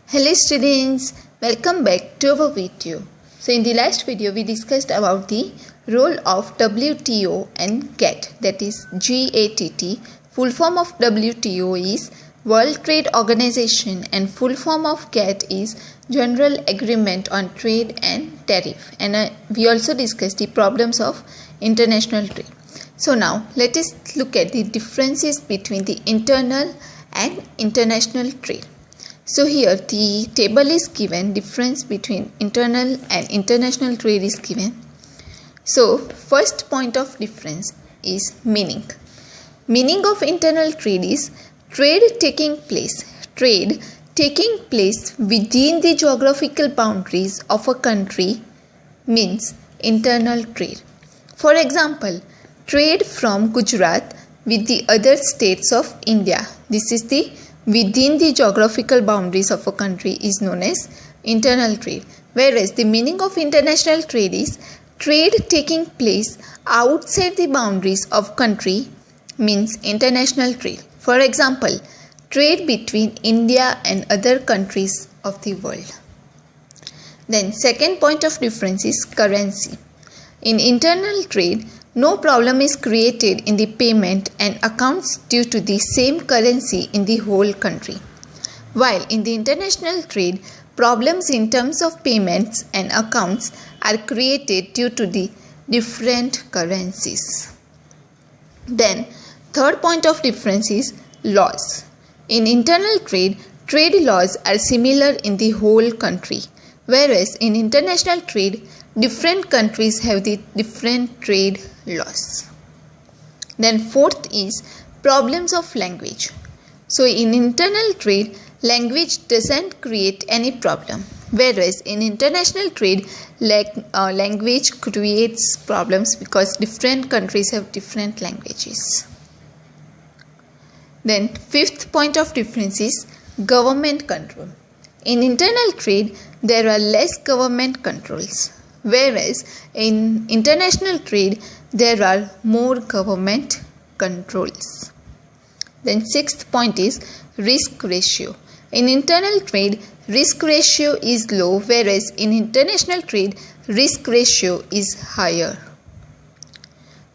Hello students, welcome back to our video. So in the last video we discussed about the role of WTO and GATT, that is GATT. Full form of WTO is World Trade Organization and full form of GATT is General Agreement on Trade and Tariff. And we also discussed the problems of international trade. So now let us look at the differences between the internal and international trade. So here the table is given, difference between internal and international trade is given. So first point of difference is meaning. Meaning of internal trade is trade taking place within the geographical boundaries of a country means internal trade. For example, trade from Gujarat with the other states of India. This is the within the geographical boundaries of a country is known as internal trade. Whereas the meaning of international trade is trade taking place outside the boundaries of country means international trade. For example, trade between India and other countries of the world. Then second point of difference is currency. In internal trade, no problem is created in the payment and accounts due to the same currency in the whole country. While in the international trade, problems in terms of payments and accounts are created due to the different currencies. Then, third point of difference is laws. In internal trade, trade laws are similar in the whole country, whereas in international trade, different countries have the different trade laws. Then fourth is problems of language. So in internal trade, language doesn't create any problem, whereas in international trade, language creates problems because different countries have different languages. Then fifth point of difference is government control. In internal trade, there are less government controls, whereas in international trade, there are more government controls. Then sixth point is risk ratio. In internal trade, risk ratio is low, whereas in international trade, risk ratio is higher.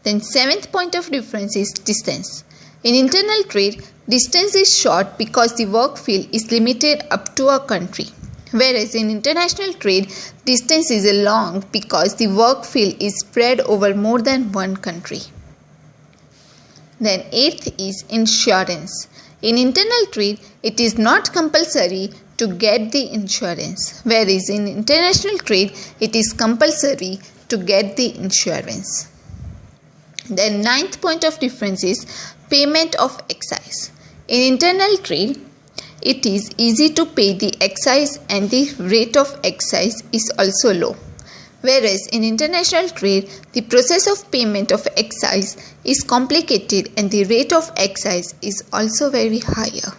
Then seventh point of difference is distance. In internal trade, distance is short because the work field is limited up to a country. Whereas in international trade, distance is long because the work field is spread over more than one country. Then eighth is insurance. In internal trade, it is not compulsory to get the insurance, whereas in international trade, it is compulsory to get the insurance. Then ninth point of difference is payment of excise. In internal trade, it is easy to pay the excise and the rate of excise is also low. Whereas in international trade, the process of payment of excise is complicated and the rate of excise is also very higher.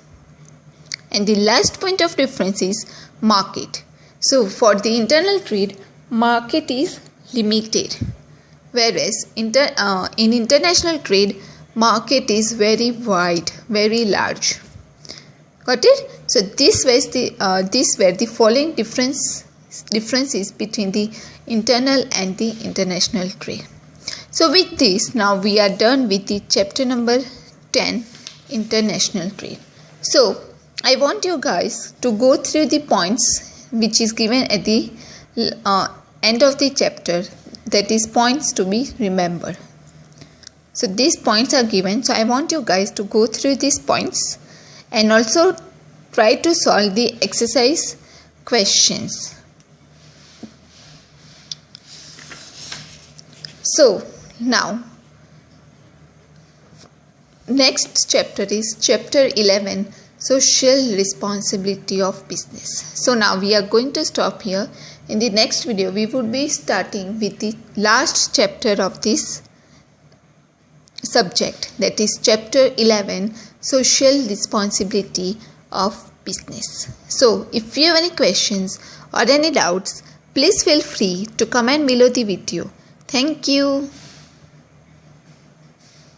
And the last point of difference is market. So for the internal trade, market is limited. Whereas in international trade, market is very wide, very large. Got it? So these were the following differences between the internal and the international trade. So with this, now we are done with the chapter number 10, international trade. So I want you guys to go through the points which is given at the end of the chapter, that is points to be remembered. So these points are given. So I want you guys to go through these points and also try to solve the exercise questions. So now next chapter is chapter 11, social responsibility of business. So now we are going to stop here. In the next video we would be starting with the last chapter of this subject, that is chapter 11, social responsibility of business. So if you have any questions or any doubts, please feel free to comment below the video. Thank you.